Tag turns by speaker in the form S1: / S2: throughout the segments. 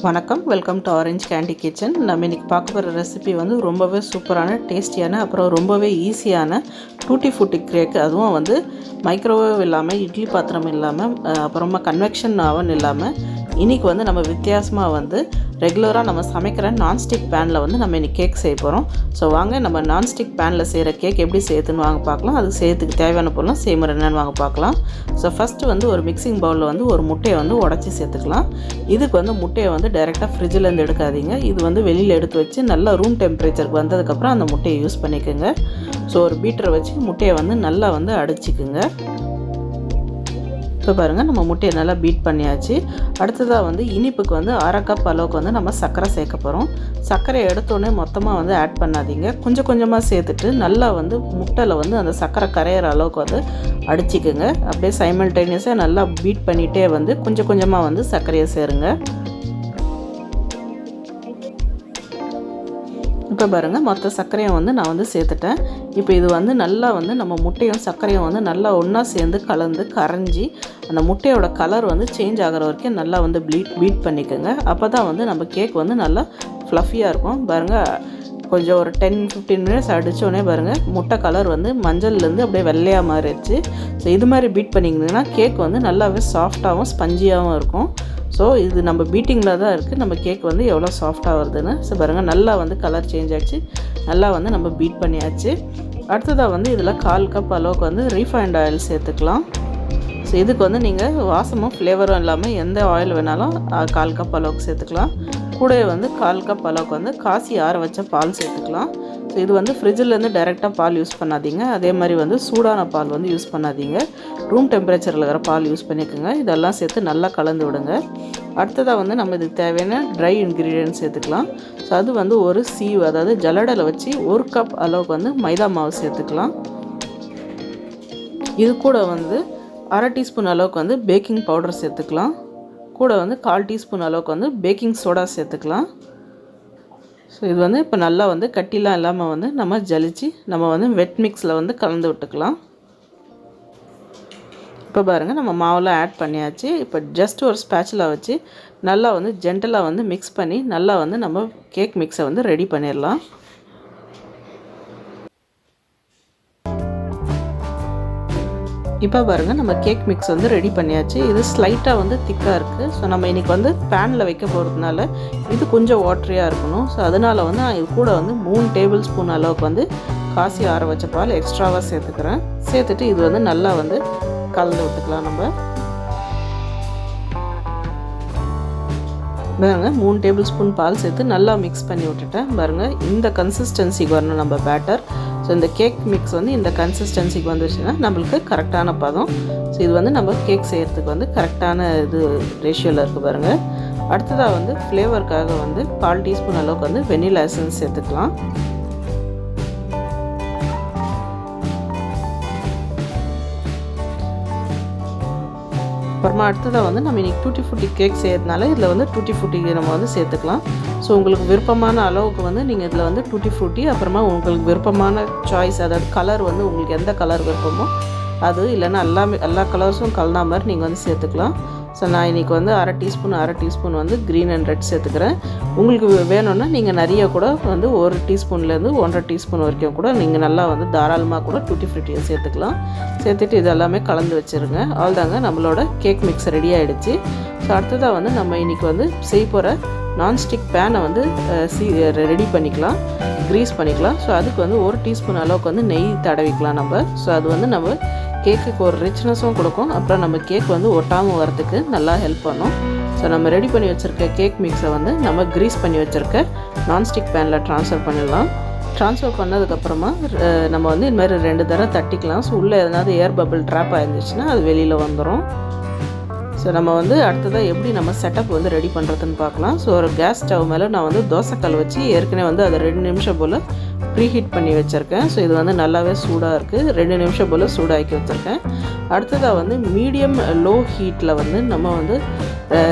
S1: வணக்கம், welcome to orange candy kitchen. நம்ம இன்றைக்கி பார்க்க போகிற ரெசிபி வந்து ரொம்பவே சூப்பரான, டேஸ்டியான, அப்புறம் ரொம்பவே ஈஸியான டூட்டி ஃப்ரூட்டி கேக். அதுவும் வந்து மைக்ரோவேவ் இல்லாமல், இட்லி பாத்திரம் இல்லாமல், அப்புறமா கன்வெக்ஷன் அவன் இல்லாமல், இன்றைக்கி வந்து நம்ம வித்தியாசமாக வந்து ரெகுலராக நம்ம சமைக்கிற நான்ஸ்டிக் பேனில் வந்து நம்ம இன்றைக்கி கேக் செய்ய போகிறோம். ஸோ வாங்க நம்ம நான்ஸ்டிக் பேனில் செய்கிற கேக் எப்படி செய்யுதுன்னு வாங்க பார்க்கலாம். அதுக்கு செய்யறதுக்கு தேவையான பொருளும் செய்முறை என்னென்னு வாங்க பார்க்கலாம். ஸோ ஃபஸ்ட்டு வந்து ஒரு மிக்சிங் பவுலில் வந்து ஒரு முட்டையை வந்து உடச்சி சேர்த்துக்கலாம். இதுக்கு வந்து முட்டையை வந்து டைரெக்டாக ஃப்ரிட்ஜிலேருந்து எடுக்காதீங்க. இது வந்து வெளியில் எடுத்து வச்சு நல்லா ரூம் டெம்பரேச்சருக்கு வந்ததுக்கப்புறம் அந்த முட்டையை யூஸ் பண்ணிக்கோங்க. ஸோ ஒரு பீட்டரை வச்சு முட்டையை வந்து நல்லா வந்து அடிச்சிக்குங்க. இப்போ பாருங்கள், நம்ம முட்டையை நல்லா பீட் பண்ணியாச்சு. அடுத்ததாக வந்து இனிப்புக்கு வந்து 1/2 கப் அளவுக்கு வந்து நம்ம சர்க்கரை சேர்க்க போகிறோம். சர்க்கரையை எடுத்தோடனே மொத்தமாக வந்து ஆட் பண்ணாதீங்க. கொஞ்சம் கொஞ்சமாக சேர்த்துட்டு நல்லா வந்து முட்டையில் வந்து அந்த சர்க்கரை கரையிற அளவுக்கு வந்து அடிச்சிக்குங்க. அப்படியே சைமல்டேனியஸாக நல்லா பீட் பண்ணிகிட்டே வந்து கொஞ்சம் கொஞ்சமாக வந்து சர்க்கரையை சேருங்க. இப்போ பாருங்கள், மொத்த சர்க்கரையும் வந்து நான் வந்து சேர்த்துட்டேன். இப்போ இது வந்து நல்லா வந்து நம்ம முட்டையும் சர்க்கரையும் வந்து நல்லா ஒன்றா சேர்ந்து கலந்து கரைஞ்சி அந்த முட்டையோட கலர் வந்து சேஞ்ச் ஆகிற வரைக்கும் நல்லா வந்து பீட் பண்ணிக்கோங்க. அப்போ தான் வந்து நம்ம கேக் வந்து நல்லா ஃப்ளஃபியாக இருக்கும். பாருங்கள், கொஞ்சம் ஒரு 10-15 மினிட்ஸ் அடித்தோடனே பாருங்கள், முட்டை கலர் வந்து மஞ்சள்லேருந்து அப்படியே வெள்ளையாக மாறிடுச்சு. ஸோ இது மாதிரி பீட் பண்ணிங்கன்னா கேக் வந்து நல்லாவே சாஃப்டாகவும் ஸ்பஞ்சியாகவும் இருக்கும். ஸோ இது நம்ம பீட்டிங்கில் தான் இருக்குது நம்ம கேக் வந்து எவ்வளோ சாஃப்டாக வருதுன்னு. ஸோ பாருங்கள், நல்லா வந்து கலர் சேஞ்ச் ஆகிடுச்சு. நல்லா வந்து நம்ம பீட் பண்ணியாச்சு. அடுத்ததாக வந்து இதில் 1/4 கப் அளவுக்கு வந்து ரீஃபைண்ட் ஆயில் சேர்த்துக்கலாம். ஸோ இதுக்கு வந்து நீங்கள் வாசமும் ஃப்ளேவரும் இல்லாமல் எந்த ஆயில் வேணாலும் 1/4 கப் அளவுக்கு சேர்த்துக்கலாம். கூடவே வந்து 1/4 கப் அளவுக்கு வந்து காசி ஆற வச்ச பால் சேர்த்துக்கலாம். ஸோ இது வந்து ஃப்ரிட்ஜிலேருந்து டைரெக்டாக பால் யூஸ் பண்ணாதீங்க. அதே மாதிரி வந்து சூடான பால் வந்து யூஸ் பண்ணாதீங்க. ரூம் டெம்பரேச்சரில் இருக்கிற பால் யூஸ் பண்ணிக்கோங்க. இதெல்லாம் சேர்த்து நல்லா கலந்து விடுங்க. அடுத்ததாக வந்து நம்ம இதுக்கு தேவையான ட்ரை இன்க்ரீடியன்ட்ஸ் சேர்த்துக்கலாம். ஸோ அது வந்து ஒரு சீவ், அதாவது ஜல்லடையில் வச்சு 1 கப் அளவுக்கு வந்து மைதா மாவு சேர்த்துக்கலாம். இது கூட வந்து 1/2 டீஸ்பூன் அளவுக்கு வந்து பேக்கிங் பவுடர் சேர்த்துக்கலாம். கூட வந்து 1/4 டீஸ்பூன் அளவுக்கு வந்து பேக்கிங் சோடா சேர்த்துக்கலாம். ஸோ இது வந்து இப்போ நல்லா வந்து கட்டிலாம் இல்லாமல் வந்து நம்ம ஜலிச்சு நம்ம வந்து வெட் மிக்ஸில் வந்து கலந்து விட்டுக்கலாம். இப்போ பாருங்கள், நம்ம மாவெல்லாம் ஆட் பண்ணியாச்சு. இப்போ ஜஸ்ட் ஒரு ஸ்பேச்சுலா வச்சு நல்லா வந்து ஜென்டலாக வந்து மிக்ஸ் பண்ணி நல்லா வந்து நம்ம கேக் மிக்ஸை வந்து ரெடி பண்ணிடலாம். இப்போ பாருங்கள், நம்ம கேக் மிக்ஸ் வந்து ரெடி பண்ணியாச்சு. இது ஸ்லைட்டாக வந்து திக்காக இருக்குது. ஸோ நம்ம இன்றைக்கி வந்து பேனில் வைக்க போகிறதுனால இது கொஞ்சம் வாட்டரியாக இருக்கணும். ஸோ அதனால் வந்து நான் இது கூட வந்து 3 டேபிள் ஸ்பூன் அளவுக்கு வந்து காசி ஆற வச்ச பால் எக்ஸ்ட்ராவாக சேர்த்துக்கிறேன். சேர்த்துட்டு இது வந்து நல்லா வந்து கலந்து விட்டுக்கலாம். நம்ம பாருங்கள், 3 டேபிள் ஸ்பூன் பால் சேர்த்து நல்லா மிக்ஸ் பண்ணி விட்டுட்டேன். பாருங்கள், இந்த கன்சிஸ்டன்சிக்கு வரணும் நம்ம பேட்டர். ஸோ இந்த கேக் மிக்ஸ் வந்து இந்த கன்சிஸ்டன்சிக்கு வந்துச்சுன்னா நம்மளுக்கு கரெக்டான பதம். ஸோ இது வந்து நம்ம கேக் செய்கிறதுக்கு வந்து கரெக்டான இது ரேஷியோவில் இருக்குது பாருங்கள். அடுத்ததாக வந்து ஃப்ளேவருக்காக வந்து 1/4 டீஸ்பூன் அளவுக்கு வந்து வெனிலா எசன்ஸ் சேர்த்துக்கலாம். அப்புறமா அடுத்ததாக வந்து நம்ம இன்றைக்கி டூட்டி ஃப்ரூட்டி கேக் செய்யறதுனால இதில் வந்து டூட்டி ஃப்ரூட்டி நம்ம வந்து சேர்த்துக்கலாம். ஸோ உங்களுக்கு விருப்பமான அளவுக்கு வந்து நீங்கள் இதில் வந்து டூட்டி ஃப்ரூட்டி, அப்புறமா உங்களுக்கு விருப்பமான சாய்ஸ், அதாவது கலர் வந்து உங்களுக்கு எந்த கலர் விருப்பமோ அது, இல்லைன்னா எல்லா கலர்ஸும் கலந்தா மாதிரி நீங்கள் வந்து சேர்த்துக்கலாம். ஸோ நான் இன்றைக்கி வந்து 1/2 டீஸ்பூன் வந்து க்ரீன் அண்ட் ரெட் சேர்த்துக்கிறேன். உங்களுக்கு வேணும்னா நீங்கள் நிறைய கூட வந்து 1 டீஸ்பூன்லேருந்து 1.5 டீஸ்பூன் வரைக்கும் கூட நீங்கள் நல்லா வந்து தாராளமாக கூட டூட்டி ஃப்ரூட்டியை சேர்த்துக்கலாம். சேர்த்துட்டு இது எல்லாமே கலந்து வச்சுருங்க. அவ்வளோதாங்க, நம்மளோட கேக் மிக்ஸ் ரெடி ஆகிடுச்சு. ஸோ அடுத்ததாக வந்து நம்ம இன்றைக்கி வந்து செய்ய போகிற நான்ஸ்டிக் பேனை வந்து ரெடி பண்ணிக்கலாம், க்ரீஸ் பண்ணிக்கலாம். ஸோ அதுக்கு வந்து 1 டீஸ்பூன் அளவுக்கு வந்து நெய் தடவிக்கலாம் நம்ம. ஸோ அது வந்து நம்ம கேக்குக்கு ஒரு ரிச்னஸும் கொடுக்கும். அப்புறம் நம்ம கேக் வந்து ஒட்டாமல் வரத்துக்கு நல்லா ஹெல்ப் பண்ணும். ஸோ நம்ம ரெடி பண்ணி வச்சுருக்க கேக் மிக்ஸை வந்து நம்ம க்ரீஸ் பண்ணி வச்சுருக்க நான்ஸ்டிக் பேனில் ட்ரான்ஸ்ஃபர் பண்ணிடலாம். ட்ரான்ஸ்ஃபர் பண்ணதுக்கப்புறமா நம்ம வந்து இதுமாதிரி 2 தடவை தட்டிக்கலாம். ஸோ உள்ளே எதனாவது ஏர் பபிள் ட்ராப் ஆகிருந்துச்சுன்னா அது வெளியில் வந்துடும். ஸோ நம்ம வந்து அடுத்ததாக எப்படி நம்ம செட்டப் வந்து ரெடி பண்ணுறதுன்னு பார்க்கலாம். ஸோ ஒரு கேஸ் ஸ்டவ் மேலே நான் வந்து தோசைக்கல் வச்சு ஏற்கனவே வந்து அதை 2 நிமிஷம் போல் ப்ரீஹீட் பண்ணி வச்சுருக்கேன். ஸோ இது வந்து நல்லாவே சூடாக இருக்குது. 2 நிமிஷம் போல் சூடாக்கி வச்சுருக்கேன். அடுத்ததாக வந்து மீடியம் லோ ஹீட்டில் வந்து நம்ம வந்து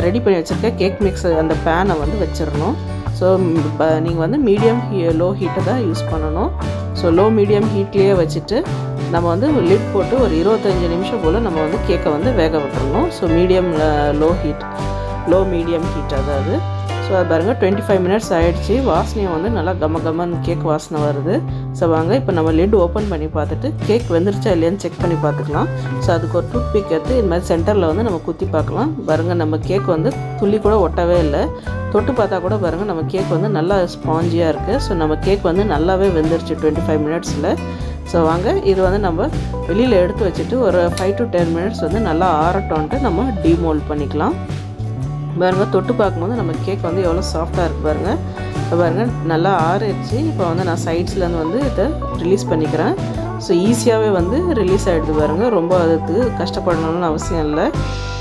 S1: ரெடி பண்ணி வச்சுருக்க கேக் மிக்ஸ் அந்த பேனை வந்து வச்சிடணும். ஸோ நீங்கள் வந்து மீடியம் லோ ஹீட்டை தான் யூஸ் பண்ணணும். ஸோ லோ மீடியம் ஹீட்லேயே வச்சுட்டு நம்ம வந்து லிட் போட்டு ஒரு 25 நிமிஷம் போல் நம்ம வந்து கேக்கை வந்து வேக விட்டுறணும். So medium low medium heat அதாவது. ஸோ ஸோ அது பாருங்கள் 25 மினிட்ஸ் ஆகிடுச்சி. வாசனையும் வந்து நல்லா கமன்னு கேக் வாசனை வருது. ஸோ வாங்க இப்போ நம்ம லிட் ஓப்பன் பண்ணி பார்த்துட்டு கேக் வெந்துருச்சா இல்லையான்னு செக் பண்ணி பார்த்துக்கலாம். ஸோ அதுக்கு ஒரு டூத் பிக் எடுத்து இது மாதிரி சென்டரில் வந்து நம்ம குத்தி பார்க்கலாம். பாருங்கள் நம்ம கேக் வந்து துளி கூட ஒட்டவே இல்லை. தொட்டு பார்த்தா கூட பாருங்கள் நம்ம கேக் வந்து நல்லா ஸ்பாஞ்சியாக இருக்குது. ஸோ நம்ம கேக் வந்து நல்லாவே வெந்துருச்சு 25 மினிட்ஸில். ஸோ வாங்க இது வந்து நம்ம வெளியில் எடுத்து வச்சுட்டு ஒரு 5 to 10 மினிட்ஸ் வந்து நல்லா ஆறட்டோன்ட்டு நம்ம டீமோல்ட் பண்ணிக்கலாம். பாருங்கள் தொட்டு பார்க்கும்போது நம்ம கேக் வந்து எவ்வளோ சாஃப்டாக இருக்குது பாருங்கள். இப்போ பாருங்கள் நல்லா ஆறிடுச்சு. இப்போ வந்து நான் சைட்ஸ்லேருந்து வந்து இதை ரிலீஸ் பண்ணிக்கிறேன். ஸோ ஈஸியாகவே வந்து ரிலீஸ் ஆகிடுது பாருங்கள். ரொம்ப அதுக்கு கஷ்டப்படணும்னு அவசியம் இல்லை.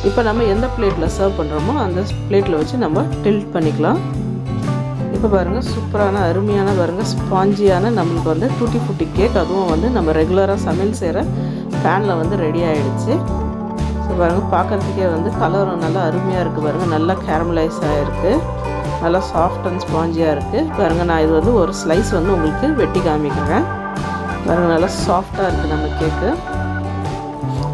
S1: இப்போ நம்ம எந்த பிளேட்டில் சர்வ் பண்ணுறோமோ அந்த பிளேட்டில் வச்சு நம்ம டில்ட் பண்ணிக்கலாம். இப்போ பாருங்கள் சூப்பரான அருமையான பாருங்கள் ஸ்பாஞ்சியான நம்மளுக்கு வந்து டூட்டி ஃப்ரூட்டி கேக், அதுவும் வந்து நம்ம ரெகுலராக சமையல் செய்கிற பேனில் வந்து ரெடி ஆகிடுச்சு. ஸோ பாருங்கள் பார்க்குறதுக்கே வந்து கலரும் நல்லா அருமையாக இருக்குது பாருங்கள். நல்லா கேரமலைஸ் ஆகிருக்கு, நல்லா சாஃப்ட் அண்ட் ஸ்பாஞ்சியாக இருக்குது பாருங்கள். நான் இது வந்து ஒரு ஸ்லைஸ் வந்து உங்களுக்கு வெட்டி காமிக்கிறேன் பாருங்கள். நல்லா சாஃப்டாக இருக்குது நம்ம கேக்கு.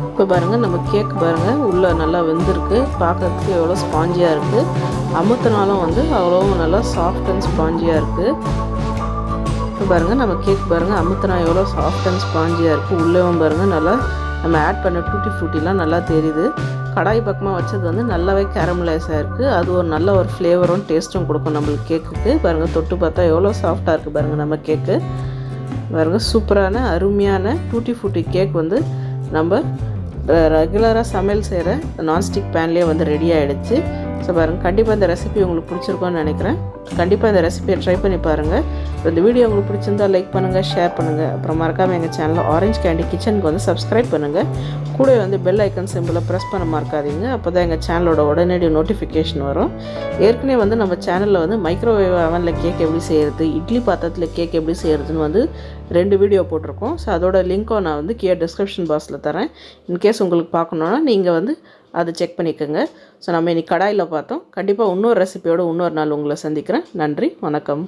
S1: இப்போ பாருங்கள் நம்ம கேக் பாருங்கள் உள்ளே நல்லா வெந்திருக்கு. பார்க்குறதுக்கு எவ்வளோ ஸ்பாஞ்சியாக இருக்குது. அமுத்தினாலும் வந்து அவ்வளோ நல்லா சாஃப்ட் அண்ட் ஸ்பாஞ்சியாக இருக்குது. இப்போ பாருங்கள் நம்ம கேக் பாருங்கள் அமுத்தினா எவ்வளோ சாஃப்ட் அண்ட் ஸ்பாஞ்சியாக இருக்குது. உள்ளேவும் பாருங்கள் நல்லா நம்ம ஆட் பண்ண டூட்டி ஃப்ரூட்டிலாம் நல்லா தெரியுது. கடாய் பக்கமாக வச்சது வந்து நல்லாவே கேரமலைஸ் ஆகிருக்கு. அது ஒரு நல்ல ஒரு ஃப்ளேவரும் டேஸ்ட்டும் கொடுக்கும் நம்மளுக்கு கேக்குக்கு. பாருங்கள் தொட்டு பார்த்தா எவ்வளோ சாஃப்டாக இருக்குது பாருங்கள் நம்ம கேக்கு. பாருங்கள் சூப்பரான அருமையான டூட்டி ஃப்ரூட்டி கேக் வந்து நம்ம ரெகுலராக சமையல் செய்கிற நான்ஸ்டிக் பேன்லேயே வந்து ரெடி ஆகிடுச்சு. ஸோ பாருங்கள் கண்டிப்பாக இந்த ரெசிபி உங்களுக்கு பிடிச்சிருக்கோன்னு நினைக்கிறேன். கண்டிப்பாக இந்த ரெசிபியை ட்ரை பண்ணி பாருங்கள். இந்த வீடியோ உங்களுக்கு பிடிச்சிருந்தால் லைக் பண்ணுங்கள், ஷேர் பண்ணுங்கள். அப்புறம் மறக்காமல் எங்கள் சேனலில் ஆரஞ்ச் கேண்டி கிச்சனுக்கு வந்து சப்ஸ்கிரைப் பண்ணுங்கள். கூட வந்து பெல் ஐக்கன் சிம்பிளை ப்ரெஸ் பண்ண மறக்காதீங்க. அப்போ தான் எங்கள் சேனலோட உடனடி நோட்டிஃபிகேஷன் வரும். ஏற்கனவே வந்து நம்ம சேனலில் வந்து மைக்ரோவேவ் அவனில் கேக் எப்படி செய்கிறது, இட்லி பாத்திரத்தில் கேக் எப்படி செய்கிறதுன்னு வந்து 2 வீடியோ போட்டிருக்கோம். ஸோ அதோட லிங்க்கும் நான் வந்து கீழே டிஸ்கிரிப்ஷன் பாக்ஸில் தரேன். இன்கேஸ் உங்களுக்கு பார்க்கணுன்னா நீங்கள் வந்து அதை செக் பண்ணிக்கோங்க. ஸோ நம்ம இன்றைக்கி கடாயில் பார்த்தோம். கண்டிப்பாக இன்னொரு ரெசிபியோடு இன்னொரு நாள் உங்களை சந்திக்கிறேன். நன்றி, வணக்கம்.